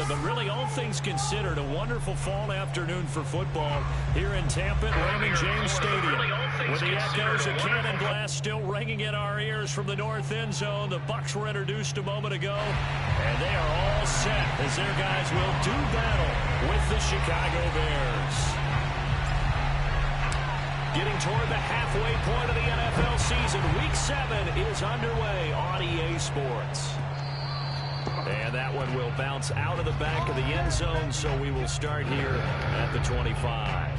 it, but really all things considered, a wonderful fall afternoon for football here in Tampa at Raymond James Stadium. With the echoes of cannon blast still ringing in our ears from the north end zone, the Bucs were introduced a moment ago, and they are all set as their guys will do battle with the Chicago Bears. Getting toward the halfway point of the NFL season, Week 7 is underway on EA Sports. And that one will bounce out of the back of the end zone, so we will start here at the 25.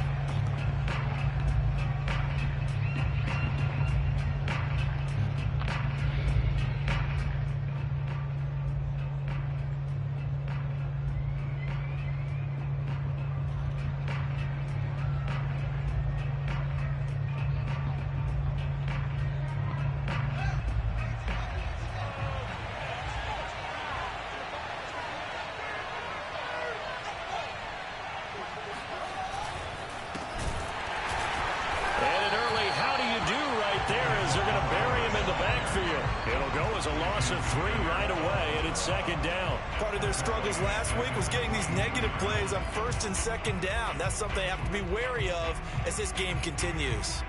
And second down. That's something they have to be wary of as this game continues.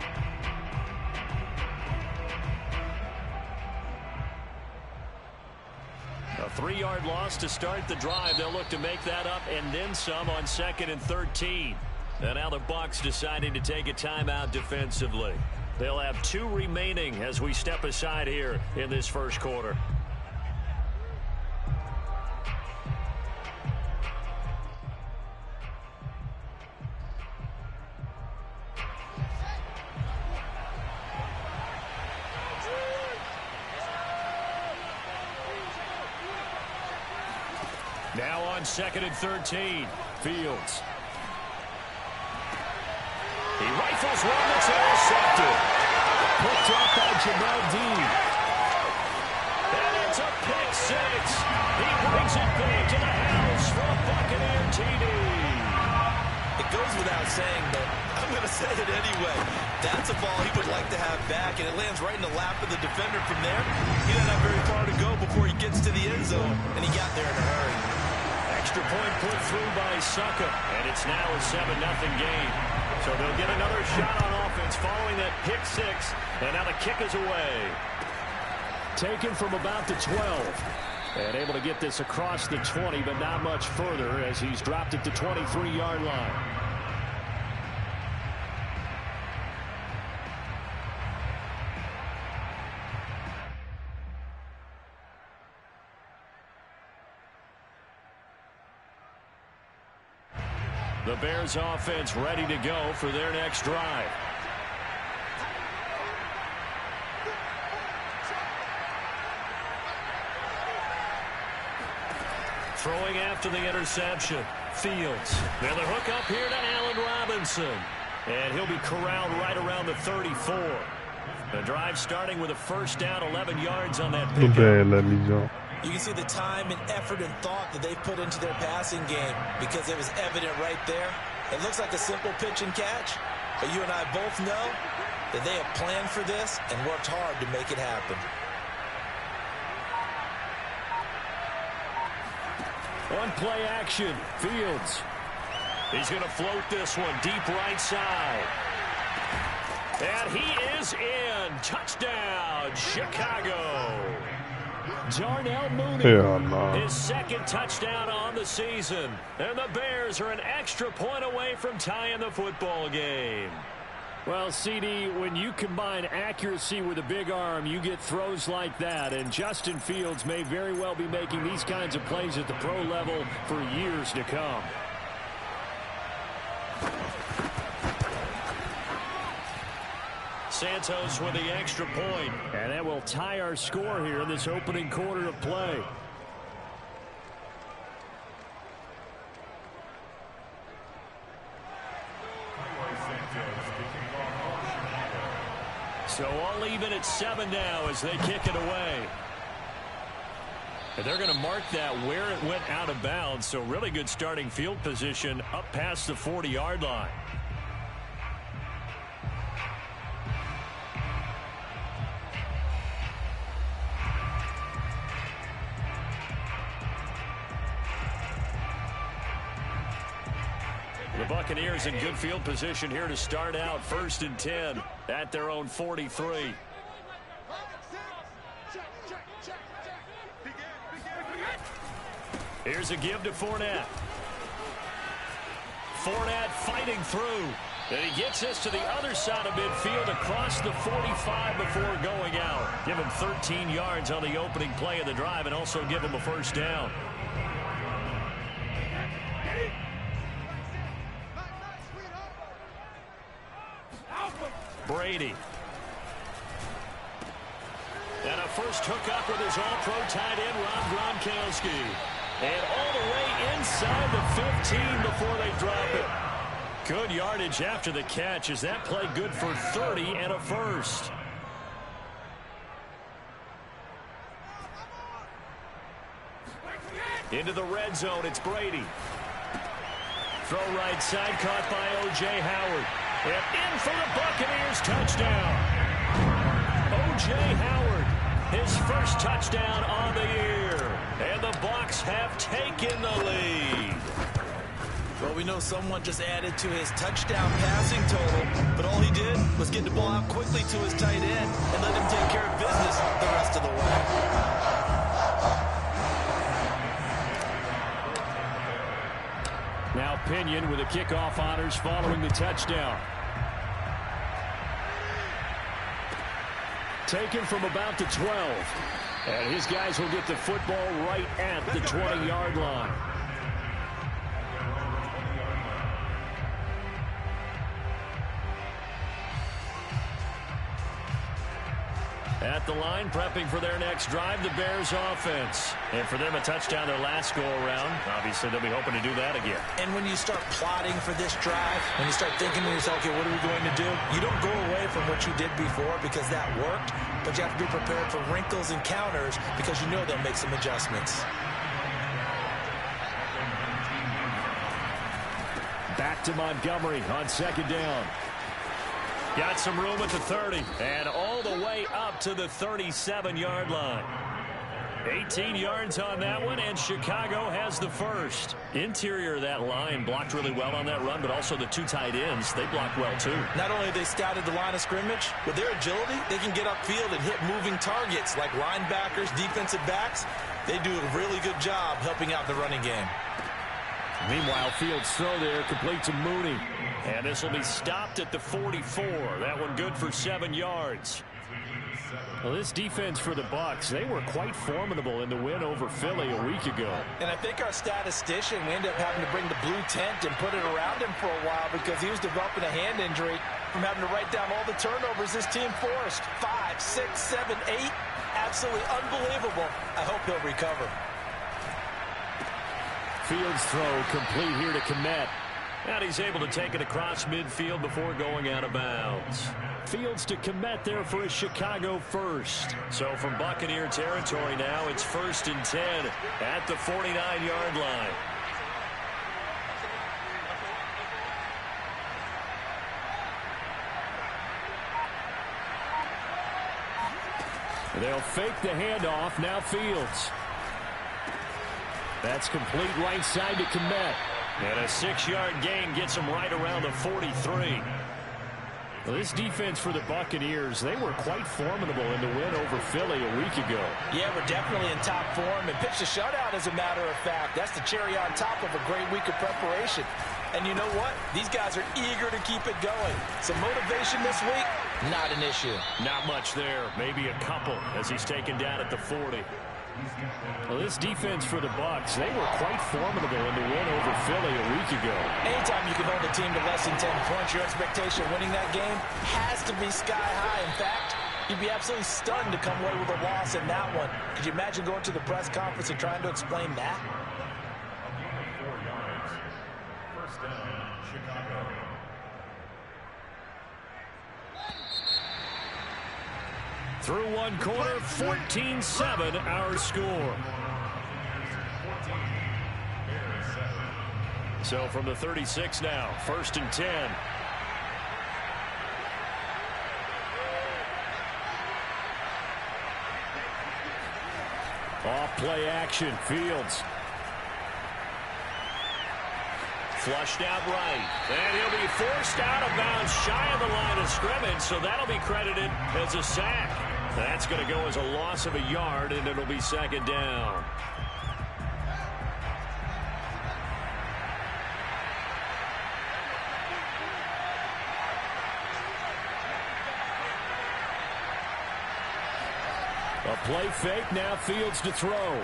A 3-yard loss to start the drive. They'll look to make that up and then some on 2nd and 13. And now the Bucs deciding to take a timeout defensively. They'll have 2 remaining as we step aside here in this first quarter. Now on 2nd and 13, Fields. He rifles one that's intercepted. Picked up by Jamel Dean. And it's a pick 6. He brings it back to the house for a Buccaneer TD. It goes without saying, but I'm going to say it anyway. That's a ball he would like to have back, and it lands right in the lap of the defender from there. He doesn't have very far to go before he gets to the end zone, and he got there in a hurry. Extra point put through by Succop, and it's now a 7-0 game. So they'll get another shot on offense following that pick 6, and now the kick is away. Taken from about the 12, and able to get this across the 20, but not much further as he's dropped at the 23-yard line. The Bears offense ready to go for their next drive. Throwing after the interception, Fields. Now the hook up here to Allen Robinson. And he'll be corralled right around the 34. The drive starting with a first down, 11 yards on that pickup. You can see the time and effort and thought that they've put into their passing game because it was evident right there. It looks like a simple pitch and catch, but you and I both know that they have planned for this and worked hard to make it happen. On play action, Fields. He's going to float this one deep right side. And he is in. Touchdown, Chicago. Darnell Mooney, his second touchdown on the season. And the Bears are an extra point away from tying the football game. Well, CD, when you combine accuracy with a big arm, you get throws like that. And Justin Fields may very well be making these kinds of plays at the pro level for years to come. Santos with the extra point. And that will tie our score here in this opening quarter of play. So all even at 7 now as they kick it away. And they're going to mark that where it went out of bounds. So really good starting field position up past the 40-yard line. Buccaneers in good field position here to start out 1st and 10 at their own 43. Here's a give to Fournette. Fournette fighting through. And he gets this to the other side of midfield across the 45 before going out. Give him 13 yards on the opening play of the drive and also give him a first down. Brady. And a first hookup with his all-pro tight end, Rob Gronkowski. And all the way inside the 15 before they drop it. Good yardage after the catch as that play good for 30 and a first. Into the red zone, it's Brady. Throw right side, caught by O.J. Howard. And in for the Buccaneers, touchdown. O.J. Howard, his first touchdown on the year. And the Bucs have taken the lead. Well, we know someone just added to his touchdown passing total, but all he did was get the ball out quickly to his tight end and let him take care of business the rest of the way. Now Pinion with the kickoff honors following the touchdown. Taken from about the 12. And his guys will get the football right at the 20-yard line. At the line, prepping for their next drive, the Bears offense. And for them, a touchdown their last go-around. Obviously, they'll be hoping to do that again. And when you start plotting for this drive, when you start thinking to yourself, okay, what are we going to do? You don't go away from what you did before because that worked, but you have to be prepared for wrinkles and counters because you know they'll make some adjustments. Back to Montgomery on 2nd down. Got some room at the 30 and all the way up to the 37-yard line. 18 yards on that one, and Chicago has the first. Interior of that line blocked really well on that run, but also the two tight ends, they blocked well too. Not only they scouted the line of scrimmage, with their agility, they can get upfield and hit moving targets like linebackers, defensive backs. They do a really good job helping out the running game. Meanwhile, Fields' throw there complete to Mooney. And this will be stopped at the 44. That one good for 7 yards. Well, this defense for the Bucs, they were quite formidable in the win over Philly a week ago. And I think our statistician, we ended up having to bring the blue tent and put it around him for a while because he was developing a hand injury from having to write down all the turnovers this team forced. 5, 6, 7, 8. Absolutely unbelievable. I hope he'll recover. Fields' throw complete here to Kmet. And he's able to take it across midfield before going out of bounds. Fields to Kmet there for a Chicago first. So from Buccaneer territory now, it's 1st and 10 at the 49-yard line. They'll fake the handoff. Now Fields. That's complete right side to Kmet. And a 6-yard gain gets him right around the 43. Well, this defense for the Buccaneers, they were quite formidable in the win over Philly a week ago. Yeah, we're definitely in top form and pitched a shutout, as a matter of fact. That's the cherry on top of a great week of preparation. And you know what? These guys are eager to keep it going. Some motivation this week, not an issue. Not much there. Maybe a couple as he's taken down at the 40. Well, this defense for the Bucs, they were quite formidable in the win over Philly a week ago. Anytime you can hold a team to less than 10 points, your expectation of winning that game has to be sky high. In fact, you'd be absolutely stunned to come away with a loss in that one. Could you imagine going to the press conference and trying to explain that? First down, Chicago. Through one quarter, 14-7 our score. So from the 36 now, 1st and 10. Off play action, Fields. Flushed out right. And he'll be forced out of bounds shy of the line of scrimmage, so that'll be credited as a sack. That's going to go as a loss of a yard, and it'll be second down. A play fake, now Fields to throw.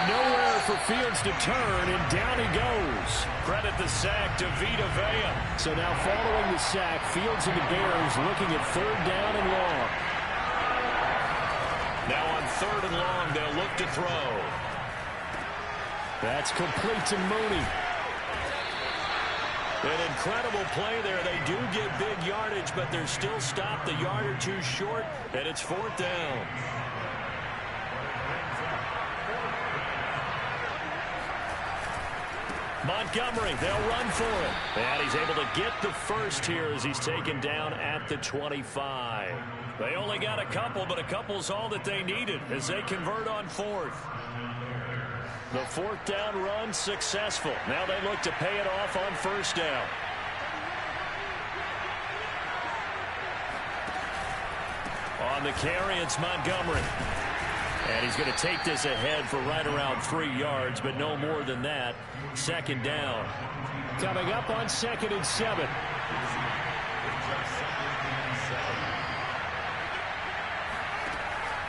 Nowhere for Fields to turn, and down he goes. Credit the sack to Vita Vea. So now following the sack, Fields and the Bears looking at third down and long. Now on third and long, they'll look to throw. That's complete to Mooney. An incredible play there. They do get big yardage, but they're still stopped a yard or two short, and it's fourth down. Montgomery, they'll run for it. And he's able to get the first here as he's taken down at the 25. They only got a couple, but a couple's all that they needed as they convert on fourth. The fourth down run successful. Now they look to pay it off on first down. On the carry, it's Montgomery. And he's going to take this ahead for right around 3 yards, but no more than that. Second down. Coming up on 2nd and 7.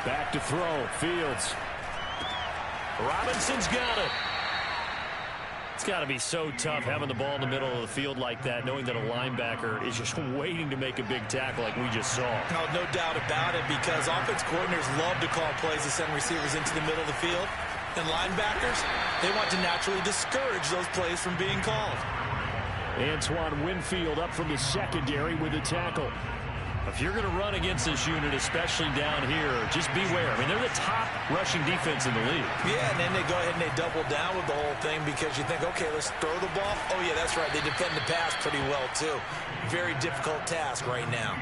Back to throw. Fields. Robinson's got it. It's got to be so tough having the ball in the middle of the field like that, knowing that a linebacker is just waiting to make a big tackle like we just saw. No doubt about it, because offense coordinators love to call plays to send receivers into the middle of the field. And linebackers, they want to naturally discourage those plays from being called. Antoine Winfield up from the secondary with a tackle. If you're going to run against this unit, especially down here, just beware. I mean, they're the top rushing defense in the league. Yeah, and then they go ahead and they double down with the whole thing because you think, okay, let's throw the ball. Oh, yeah, that's right. They defend the pass pretty well, too. Very difficult task right now.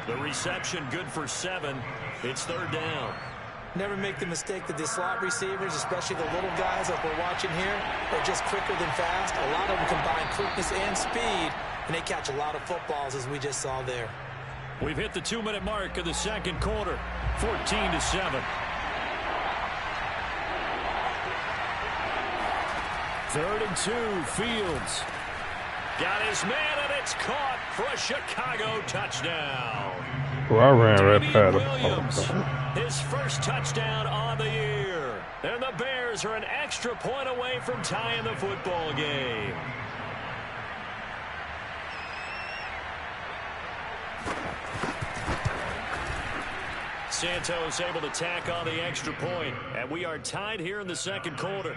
The reception good for 7. It's third down. Never make the mistake that the slot receivers, especially the little guys like we're watching here, are just quicker than fast. A lot of them combine quickness and speed, and they catch a lot of footballs, as we just saw there. We've hit the 2-minute mark of the second quarter. 14-7. Third and 2, Fields. Got his man, and it's caught for a Chicago touchdown. Well, I ran right past Williams, his first touchdown on the year. And the Bears are an extra point away from tying the football game. Santos able to tack on the extra point, and we are tied here in the second quarter.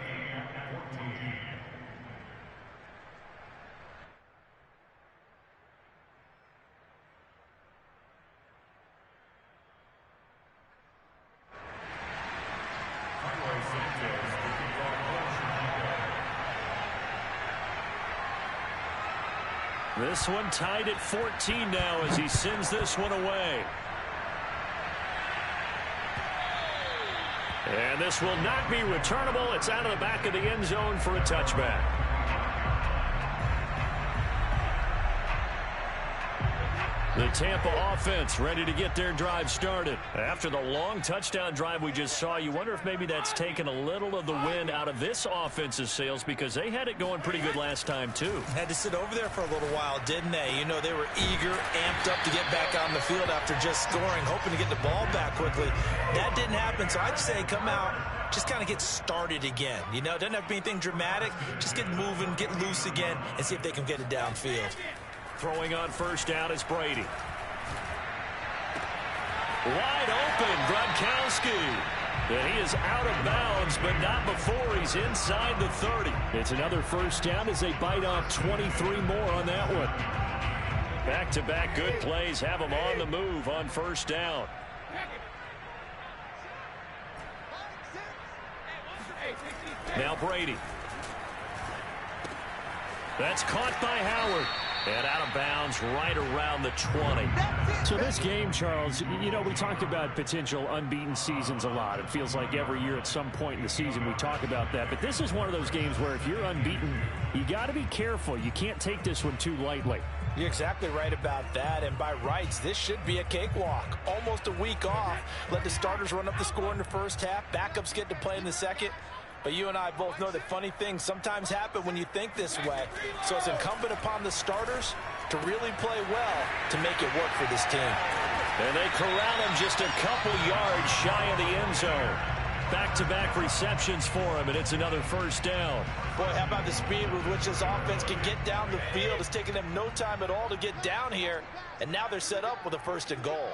This one tied at 14 now as he sends this one away. And this will not be returnable. It's out of the back of the end zone for a touchback. The Tampa offense ready to get their drive started. After the long touchdown drive we just saw, you wonder if maybe that's taken a little of the wind out of this offense's sails because they had it going pretty good last time too. Had to sit over there for a little while, didn't they? You know, they were eager, amped up to get back on the field after just scoring, hoping to get the ball back quickly. That didn't happen, so I'd say come out, just kind of get started again. You know, it doesn't have to be anything dramatic. Just get moving, get loose again, and see if they can get it downfield. Throwing on first down is Brady. Wide open, Gronkowski. And he is out of bounds, but not before he's inside the 30. It's another first down as they bite off 23 more on that one. Back-to-back good plays have them on the move on first down. Now Brady. That's caught by Howard. And out of bounds right around the 20. So this game, Charles, you know, we talked about potential unbeaten seasons a lot. It feels like every year at some point in the season we talk about that. But this is one of those games where if you're unbeaten, you got to be careful. You can't take this one too lightly. You're exactly right about that, and by rights, this should be a cakewalk. Almost a week off. Let the starters run up the score in the first half. Backups get to play in the second. But you and I both know that funny things sometimes happen when you think this way. So it's incumbent upon the starters to really play well to make it work for this team. And they corral him just a couple yards shy of the end zone. Back-to-back receptions for him, and it's another first down. Boy, how about the speed with which this offense can get down the field? It's taken them no time at all to get down here, and now they're set up with a first and goal.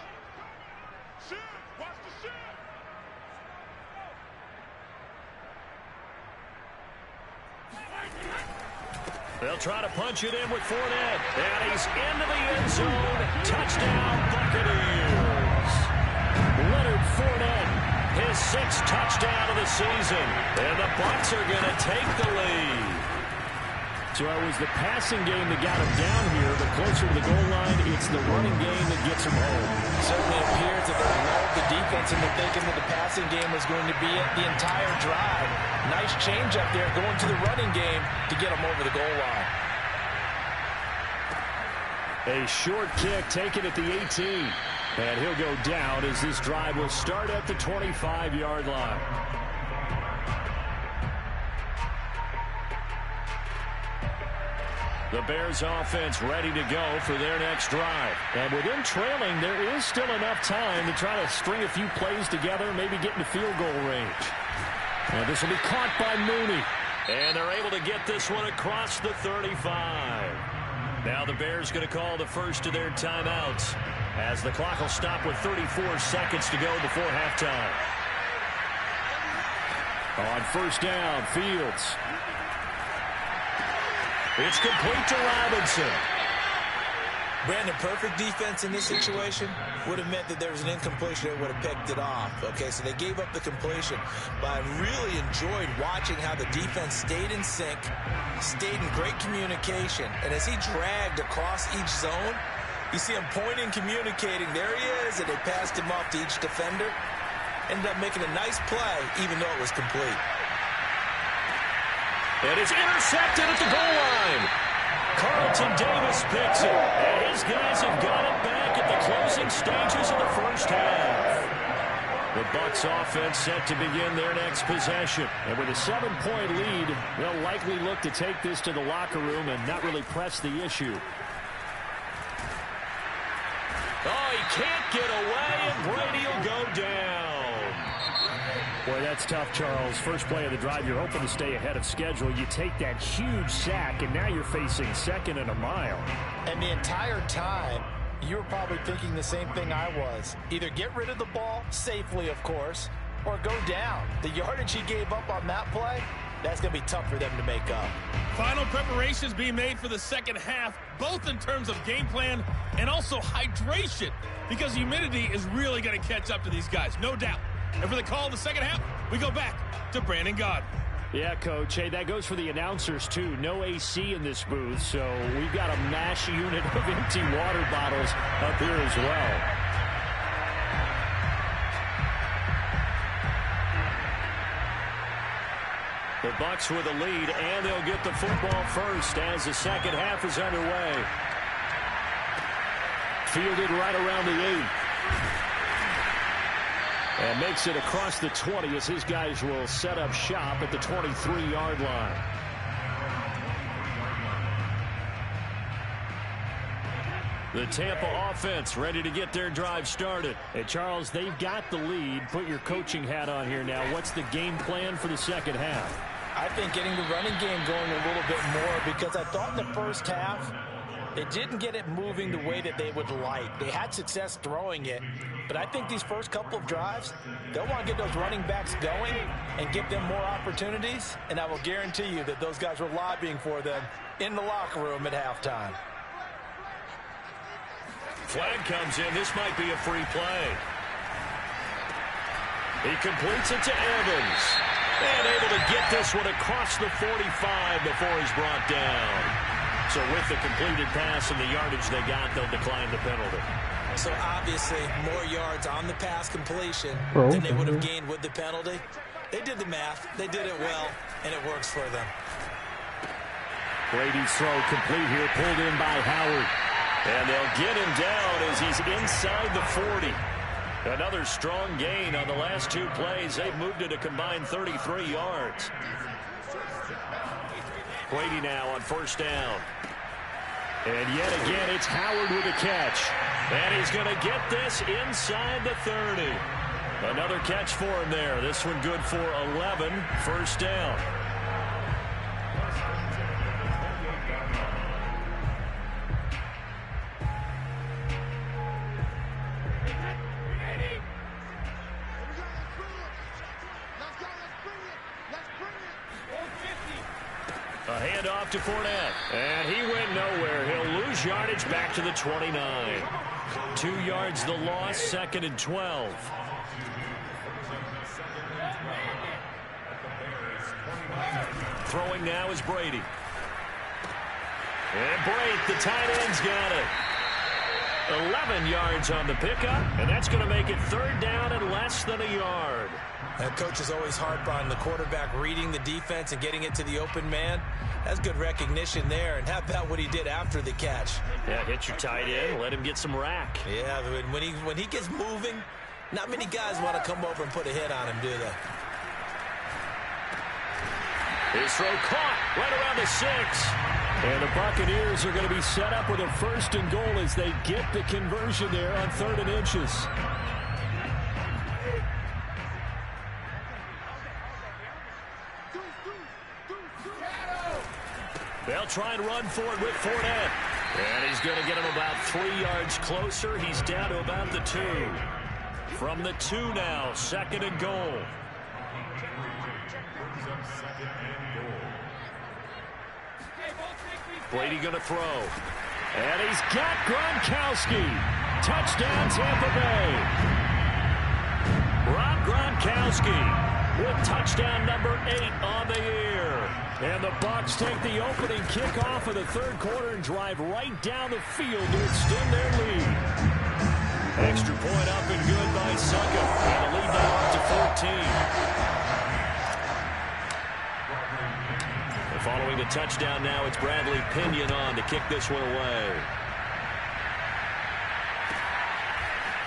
They'll try to punch it in with Fournette. And he's into the end zone. Touchdown, Buccaneers. Leonard Fournette, his 6th touchdown of the season. And the Bucs are going to take the lead. So it was the passing game that got him down here, but closer to the goal line, it's the running game that gets him home. Certainly appears that they lulled the defense into thinking that the passing game was going to be it the entire drive. Nice change up there going to the running game to get him over the goal line. A short kick taken at the 18. And he'll go down as this drive will start at the 25-yard line. The Bears offense ready to go for their next drive. And with them trailing, there is still enough time to try to string a few plays together, maybe get into field goal range. And this will be caught by Mooney. And they're able to get this one across the 35. Now the Bears going to call the first of their timeouts as the clock will stop with 34 seconds to go before halftime. On first down, Fields. It's complete to Robinson. Brandon, perfect defense in this situation would have meant that there was an incompletion that would have picked it off. Okay, so they gave up the completion. But I really enjoyed watching how the defense stayed in sync, stayed in great communication. And as he dragged across each zone, you see him pointing, communicating. There he is, and they passed him off to each defender. Ended up making a nice play, even though it was complete. And it's intercepted at the goal line. Carlton Davis picks it. And his guys have got it back at the closing stages of the first half. The Bucs offense set to begin their next possession. And with a 7-point lead, they'll likely look to take this to the locker room and not really press the issue. Oh, he can't get away, and Brady will go down. Boy, that's tough, Charles. First play of the drive, you're hoping to stay ahead of schedule. You take that huge sack, and now you're facing 2nd and a mile. And the entire time, you were probably thinking the same thing I was. Either get rid of the ball, safely, of course, or go down. The yardage he gave up on that play, that's going to be tough for them to make up. Final preparations being made for the second half, both in terms of game plan and also hydration, because humidity is really going to catch up to these guys, no doubt. And for the call in the second half, we go back to Brandon Gaudin. Yeah, Coach. Hey, that goes for the announcers, too. No AC in this booth, so we've got a mash unit of empty water bottles up here as well. The Bucs with a lead, and they'll get the football first as the second half is underway. Fielded right around the 8. And makes it across the 20 as his guys will set up shop at the 23-yard line. The Tampa offense ready to get their drive started. Hey, Charles, they've got the lead. Put your coaching hat on here now. What's the game plan for the second half? I think getting the running game going a little bit more, because I thought in the first half they didn't get it moving the way that they would like. They had success throwing it, but I think these first couple of drives, they'll want to get those running backs going and give them more opportunities, and I will guarantee you that those guys were lobbying for them in the locker room at halftime. Flag comes in. This might be a free play. He completes it to Evans. And able to get this one across the 45 before he's brought down. So with the completed pass and the yardage they got, they'll decline the penalty. So obviously more yards on the pass completion than they would have gained with the penalty. They did the math. They did it well, and it works for them. Brady's throw complete here, pulled in by Howard. And they'll get him down as he's inside the 40. Another strong gain on the last two plays. They've moved it a combined 33 yards. Brady now on first down. And yet again, it's Howard with a catch. And he's going to get this inside the 30. Another catch for him there. This one good for 11. First down. A handoff to Fournette. And he went nowhere. He'll lose yardage back to the 29. 2 yards the loss, 2nd and 12. Throwing now is Brady. And Brate, the tight end's got it. 11 yards on the pickup, and that's going to make it 3rd down and less than a yard. And coach is always harp on the quarterback reading the defense and getting it to the open man. That's good recognition there. And how about what he did after the catch? Yeah, hit your tight end, let him get some rack. Yeah, when he gets moving, not many guys want to come over and put a hit on him, do they? His throw caught right around the 6. And the Buccaneers are going to be set up with a 1st and goal as they get the conversion there on 3rd and inches. They'll try and run for it with Fournette. And he's going to get him about 3 yards closer. He's down to about the 2. From the 2 now, 2nd and goal. Brady going to throw. And he's got Gronkowski. Touchdown, Tampa Bay. Rob Gronkowski with touchdown number 8 on the year. And the Bucs take the opening kickoff of the 3rd quarter and drive right down the field to extend their lead. Extra point up and good by Succop. And the lead now up to 14. Following the touchdown now, it's Bradley Pinion on to kick this one away.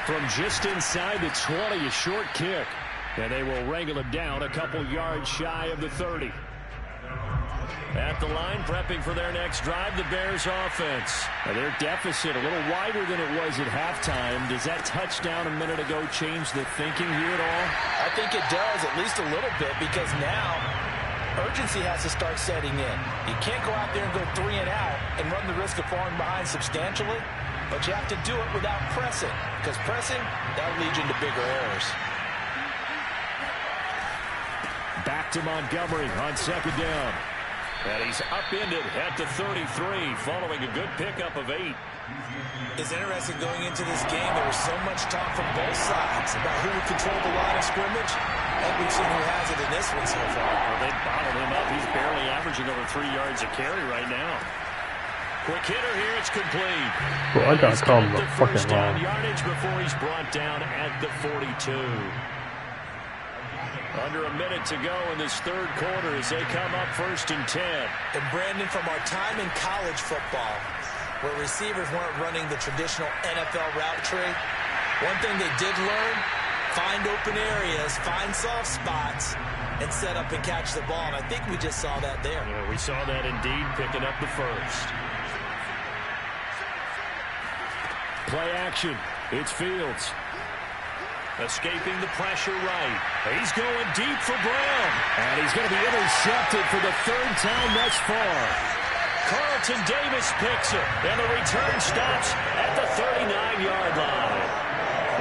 From just inside the 20, a short kick. And they will wrangle him down a couple yards shy of the 30. At the line, prepping for their next drive, the Bears offense. Now their deficit a little wider than it was at halftime. Does that touchdown a minute ago change the thinking here at all? I think it does, at least a little bit, because now urgency has to start setting in. You can't go out there and go 3 and out and run the risk of falling behind substantially, but you have to do it without pressing, because pressing, that leads you into bigger errors. Back to Montgomery on 2nd down. And he's upended at the 33 following a good pickup of 8. It's interesting going into this game. There was so much talk from both sides about who would control the line of scrimmage. And we've seen who has it in this one so far. Well, they bottled him up. He's barely averaging over 3 yards a carry right now. Quick hitter here. It's complete. Well, I gotta call him the fucking first down line. yardage before he's brought down at the 42. Under a minute to go in this 3rd quarter as they come up 1st and 10. And Brandon, from our time in college football, where receivers weren't running the traditional NFL route tree, one thing they did learn, find open areas, find soft spots, and set up and catch the ball. And I think we just saw that there. Yeah, we saw that indeed, picking up the 1st. Play action. It's Fields. Escaping the pressure right. He's going deep for Brown. And he's going to be intercepted for the 3rd time thus far. Carlton Davis picks it. And the return stops at the 39-yard line.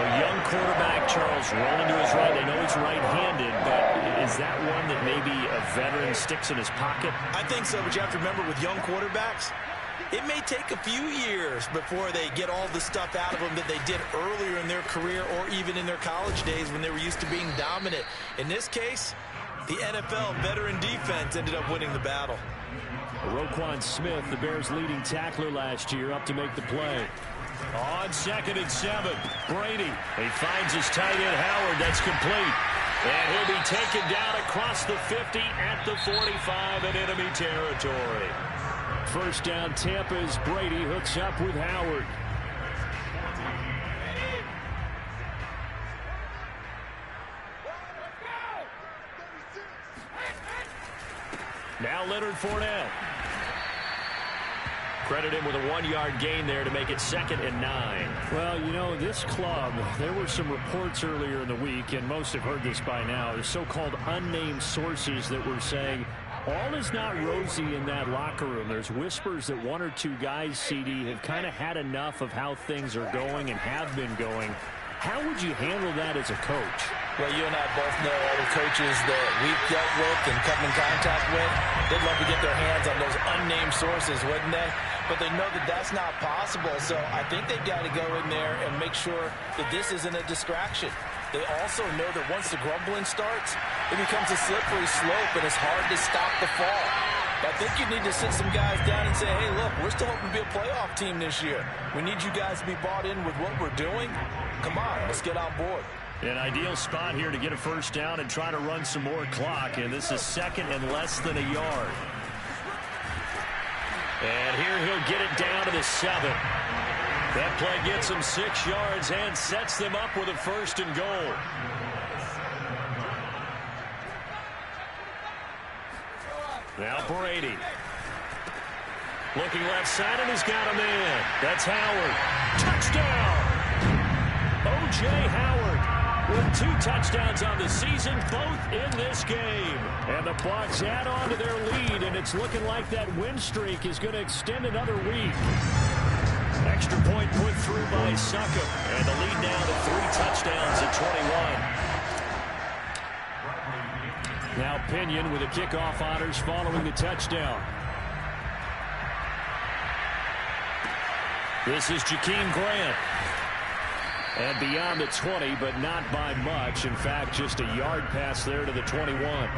The young quarterback, Charles, rolling to his right. They know he's right-handed, but is that one that maybe a veteran sticks in his pocket? I think so, but you have to remember with young quarterbacks, it may take a few years before they get all the stuff out of them that they did earlier in their career or even in their college days when they were used to being dominant. In this case, The NFL veteran defense ended up winning the battle. Roquan Smith, the Bears' leading tackler last year, up to make the play. On 2nd and 7, Brady. He finds his tight end Howard. That's complete. And he'll be taken down across the 50 at the 45 in enemy territory. First down, Tampa as Brady hooks up with Howard. Now Leonard Fournette. Credit him with a 1-yard gain there to make it 2nd and 9. Well, you know, this club, there were some reports earlier in the week, and most have heard this by now, the so-called unnamed sources that were saying all is not rosy in that locker room. There's whispers that 1 or 2 guys, CD, have kind of had enough of how things are going and have been going. How would you handle that as a coach? Well, you and I both know all the coaches that we've dealt with and come in contact with. They'd love to get their hands on those unnamed sources, wouldn't they? But they know that that's not possible, so I think they've got to go in there and make sure that this isn't a distraction. They also know that once the grumbling starts, it becomes a slippery slope, and it's hard to stop the fall. But I think you need to sit some guys down and say, hey, look, we're still hoping to be a playoff team this year. We need you guys to be bought in with what we're doing. Come on, let's get on board. An ideal spot here to get a first down and try to run some more clock, and this is 2nd and less than a yard. And here he'll get it down to the 7. That play gets him 6 yards and sets them up with a 1st and goal. Now Brady. Looking left side, and he's got a man. That's Howard. Touchdown! O.J. Howard with 2 touchdowns on the season, both in this game. And the Bucs add on to their lead, and it's looking like that win streak is going to extend another week. Extra point put through by Succop, and the lead now to 3 touchdowns at 21. Now Pinion with the kickoff honors following the touchdown. This is Jakeem Grant. And beyond the 20, but not by much. In fact, just a yard pass there to the 21.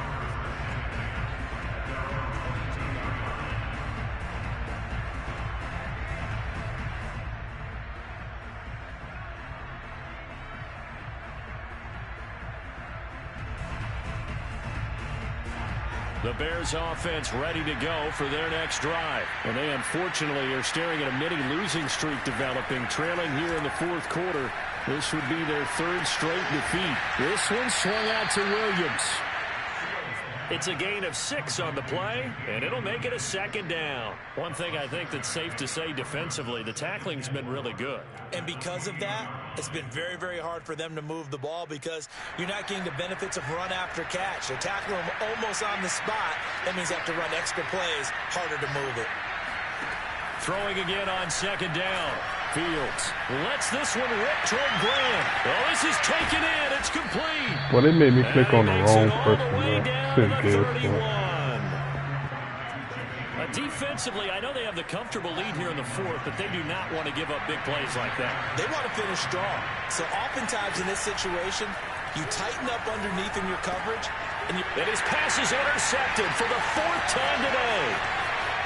The Bears offense ready to go for their next drive. And they unfortunately are staring at a mini losing streak developing, trailing here in the 4th quarter. This would be their 3rd straight defeat. This one swung out to Williams. It's a gain of 6 on the play, and it'll make it a 2nd down. One thing I think that's safe to say defensively, the tackling's been really good. And because of that, it's been very, very hard for them to move the ball because you're not getting the benefits of run after catch. They're tackling them almost on the spot. That means they have to run extra plays, harder to move it. Throwing again on 2nd down. Fields lets this one rip toward Graham. Well, this is taken in. It's complete. Well, they made me click on the wrong person. Defensively, I know they have the comfortable lead here in the 4th, but they do not want to give up big plays like that. They want to finish strong. So oftentimes in this situation, you tighten up underneath in your coverage. And his pass is intercepted for the 4th time today.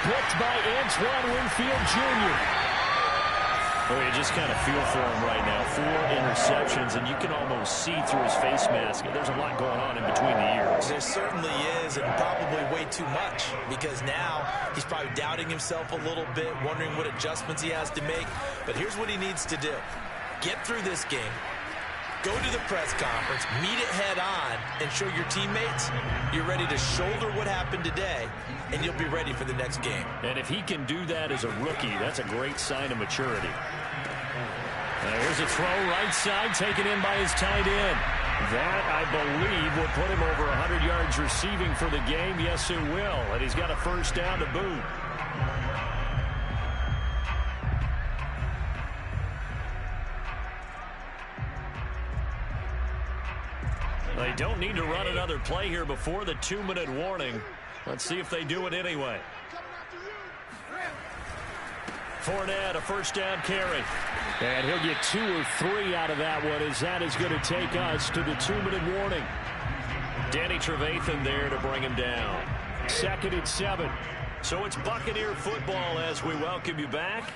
Blocked by Antoine Winfield Jr. Well, you just kind of feel for him right now. 4 interceptions, and you can almost see through his face mask. There's a lot going on in between the ears. There certainly is, and probably way too much, because now he's probably doubting himself a little bit, wondering what adjustments he has to make. But here's what he needs to do. Get through this game. Go to the press conference, meet it head on, and show your teammates you're ready to shoulder what happened today, and you'll be ready for the next game. And if he can do that as a rookie, that's a great sign of maturity. Here's a throw right side taken in by his tight end. That, I believe, will put him over 100 yards receiving for the game. Yes, it will. And he's got a 1st down to boot. They don't need to run another play here before the 2-minute warning. Let's see if they do it anyway. Fournette, a 1st down carry. And he'll get 2 or 3 out of that one, as that is going to take us to the 2-minute warning. Danny Trevathan there to bring him down. 2nd and 7. So it's Buccaneer football as we welcome you back.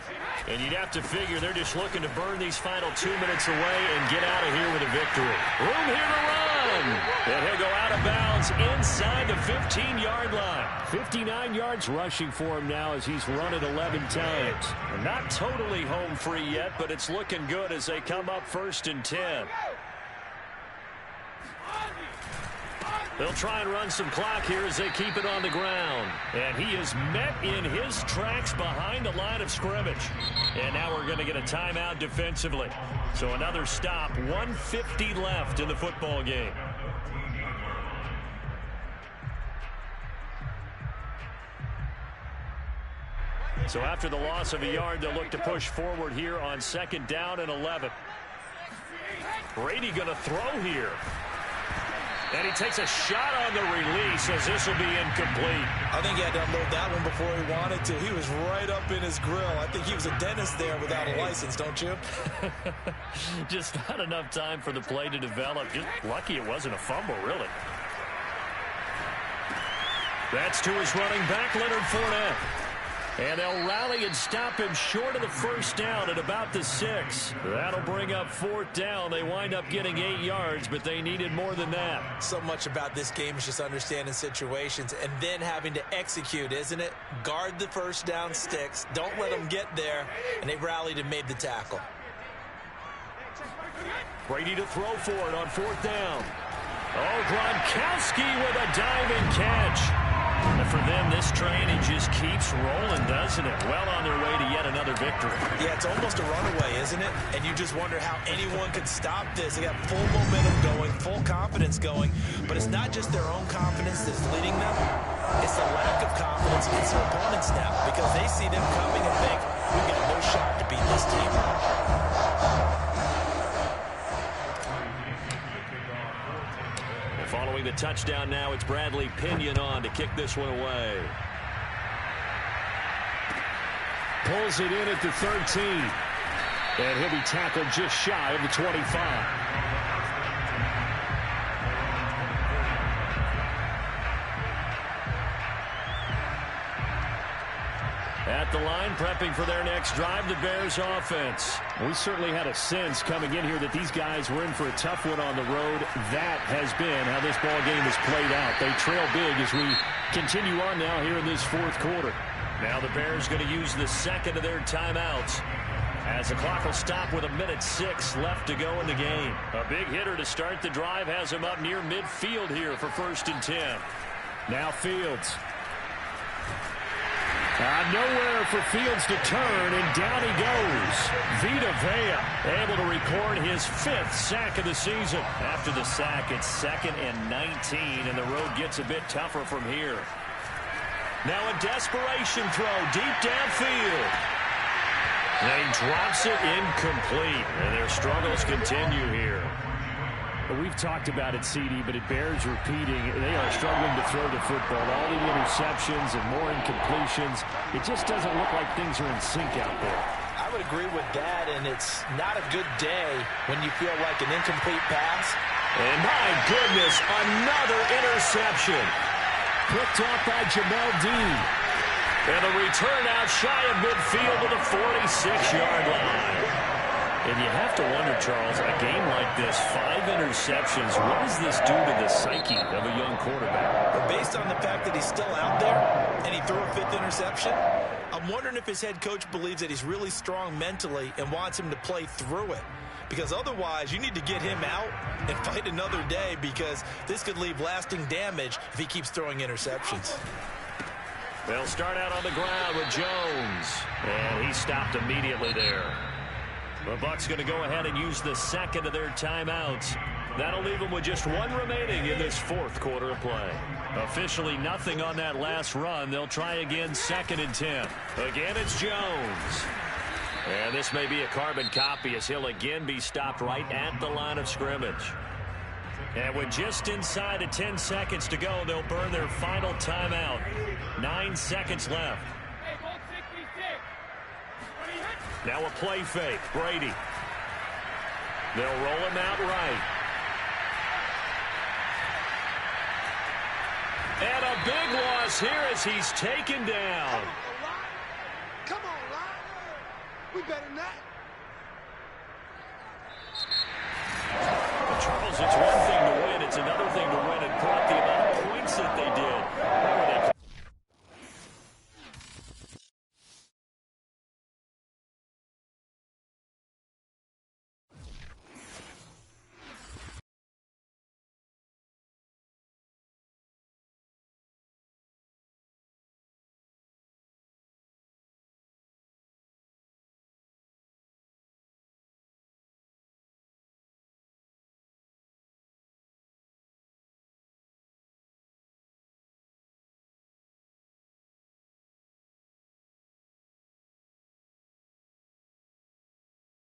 And you'd have to figure they're just looking to burn these final 2 minutes away and get out of here with a victory. Room here to run. And he'll go out of bounds inside the 15-yard line. 59 yards rushing for him now as he's run it 11 times. Not totally home free yet, but it's looking good as they come up 1st and 10. They'll try and run some clock here as they keep it on the ground. And he is met in his tracks behind the line of scrimmage. And now we're going to get a timeout defensively. So another stop, 1:50 left in the football game. So after the loss of a yard, they'll look to push forward here on 2nd down and 11. Brady going to throw here. And he takes a shot on the release as this will be incomplete. I think he had to unload that one before he wanted to. He was right up in his grill. I think he was a dentist there without a license, don't you? Just not enough time for the play to develop. Just lucky it wasn't a fumble, really. That's to his running back, Leonard Fournette. And they'll rally and stop him short of the 1st down at about the 6. That'll bring up 4th down. They wind up getting 8 yards, but they needed more than that. So much about this game is just understanding situations and then having to execute, isn't it? Guard the 1st down sticks. Don't let them get there. And they rallied and made the tackle. Brady to throw for it on 4th down. Oh, Gronkowski with a diving catch. And for them, this train, it just keeps rolling, doesn't it? Well on their way to yet another victory. Yeah, it's almost a runaway, isn't it? And you just wonder how anyone could stop this. They got full momentum going, full confidence going. But it's not just their own confidence that's leading them. It's the lack of confidence against their opponents now because they see them coming and think, we've got no shot to beat this team. Following the touchdown now, it's Bradley Pinion on to kick this one away. Pulls it in at the 13. And he'll be tackled just shy of the 25. At the line, prepping for their next drive, the Bears offense. We certainly had a sense coming in here that these guys were in for a tough one on the road. That has been how this ball game has played out. They trail big as we continue on now here in this 4th quarter. Now the Bears going to use the 2nd of their timeouts as the clock will stop with 1:06 left to go in the game. A big hitter to start the drive has him up near midfield here for 1st and 10. Now Fields. Nowhere for Fields to turn, and down he goes. Vita Vea able to record his 5th sack of the season. After the sack, it's 2nd and 19, and the road gets a bit tougher from here. Now a desperation throw deep downfield. And he drops it incomplete, and their struggles continue here. We've talked about it, CD, but it bears repeating. They are struggling to throw the football. All the interceptions and more incompletions. It just doesn't look like things are in sync out there. I would agree with that, and it's not a good day when you feel like an incomplete pass. And my goodness, another interception. Picked off by Jamel Dean. And a return out shy of midfield to the 46-yard line. And you have to wonder, Charles, a game like this, 5 interceptions, what does this do to the psyche of a young quarterback? But based on the fact that he's still out there and he threw a 5th interception, I'm wondering if his head coach believes that he's really strong mentally and wants him to play through it. Because otherwise, you need to get him out and fight another day because this could leave lasting damage if he keeps throwing interceptions. They'll start out on the ground with Jones. And he stopped immediately there. The Bucs going to go ahead and use the 2nd of their timeouts. That'll leave them with just 1 remaining in this 4th quarter of play. Officially nothing on that last run. They'll try again 2nd and 10. Again, it's Jones. And this may be a carbon copy as he'll again be stopped right at the line of scrimmage. And with just inside of 10 seconds to go, they'll burn their final timeout. 9 seconds left. Now a play fake. Brady. They'll roll him out right. And a big loss here as he's taken down. Come on, Lyle. We better than that. Charles, it's 1